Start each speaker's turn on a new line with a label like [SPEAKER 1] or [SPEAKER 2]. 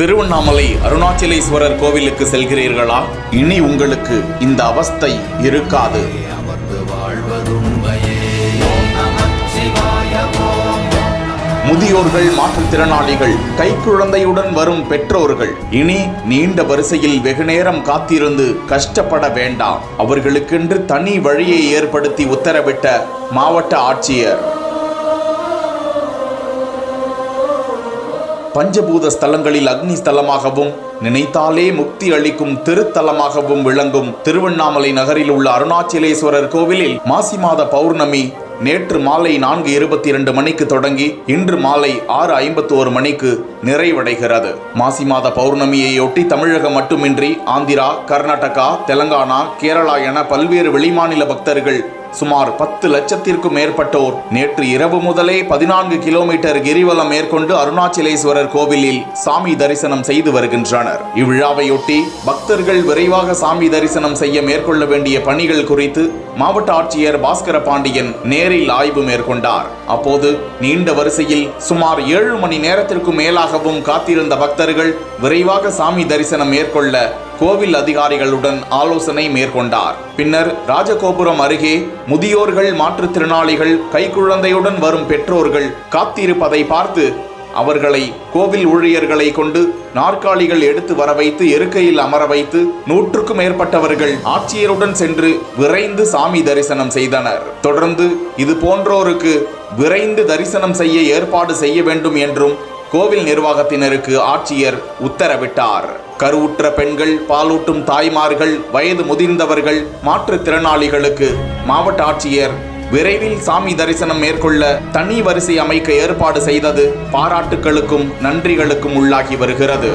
[SPEAKER 1] திருவண்ணாமலை அருணாச்சலேஸ்வரர் கோவிலுக்கு செல்கிறீர்களா? இனி உங்களுக்கு இந்த அவஸ்தை இருக்காது. முதியோர்கள், மாற்றுத்திறனாளிகள், கைக்குழந்தையுடன் வரும் பெற்றோர்கள் இனி நீண்ட வரிசையில் வெகுநேரம் காத்திருந்து கஷ்டப்பட வேண்டாம். அவர்களுக்கென்று தனி வழியை ஏற்படுத்தி உத்தரவிட்ட மாவட்ட ஆட்சியர். பஞ்சபூத ஸ்தலங்களில் அக்னி ஸ்தலமாகவும் நினைத்தாலே முக்தி அளிக்கும் திருத்தலமாகவும் விளங்கும் திருவண்ணாமலை நகரில் உள்ள அருணாச்சலேஸ்வரர் கோவிலில் மாசி மாத பௌர்ணமி நேற்று மாலை 4:22 மணிக்கு தொடங்கி இன்று மாலை 6:51 மணிக்கு நிறைவடைகிறது. மாசி மாத பௌர்ணமியையொட்டி தமிழகம் மட்டுமின்றி ஆந்திரா, கர்நாடகா, தெலங்கானா, கேரளா என பல்வேறு வெளிமாநில பக்தர்கள் சுமார் 10 லட்சத்திற்கும் மேற்பட்டோர் நேற்று இரவு முதலே 14 கிலோமீட்டர் கிரிவலம் மேற்கொண்டு அருணாச்சலேஸ்வரர் கோவிலில் சாமி தரிசனம் செய்து வருகின்றனர். இவ்விழாவையொட்டி பக்தர்கள் விரைவாக சாமி தரிசனம் செய்ய மேற்கொள்ள வேண்டிய பணிகள் குறித்து மாவட்ட ஆட்சியர் பாஸ்கர பாண்டியன் நேரில் ஆய்வு மேற்கொண்டார். அப்போது நீண்ட வரிசையில் சுமார் 7 மணி நேரத்திற்கும் மேலாகவும் காத்திருந்த பக்தர்கள் விரைவாக சாமி தரிசனம் மேற்கொள்ள கோவில் அதிகாரிகளுடன் ஆலோசனை மேற்கொண்டார். பின்னர் ராஜகோபுரம் அருகே முதியோர்கள், மாற்றுத்திறனாளிகள், கைக்குழந்தையுடன் வரும் பெற்றோர்கள் காத்திருப்பதை பார்த்து அவர்களை கோவில் ஊழியர்களை கொண்டு நாற்காலிகள் எடுத்து வர வைத்து இருக்கையில் அமர வைத்து 100க்கும் மேற்பட்டவர்கள் ஆட்சியருடன் சென்று விரைந்து சாமி தரிசனம் செய்தனர். தொடர்ந்து இது போன்றோருக்கு விரைந்து தரிசனம் செய்ய ஏற்பாடு செய்ய வேண்டும் என்றும் கோவில் நிர்வாகத்தினருக்கு ஆட்சியர் உத்தரவிட்டார். கருவுற்ற பெண்கள், பாலூட்டும் தாய்மார்கள், வயது முதிர்ந்தவர்கள், மாற்றுத்திறனாளிகளுக்கு மாவட்ட ஆட்சியர் விரைவில் சாமி தரிசனம் மேற்கொள்ள தனி வரிசை அமைக்க ஏற்பாடு செய்தது பாராட்டுக்களுக்கும் நன்றிகளுக்கும் உள்ளாகி வருகிறது.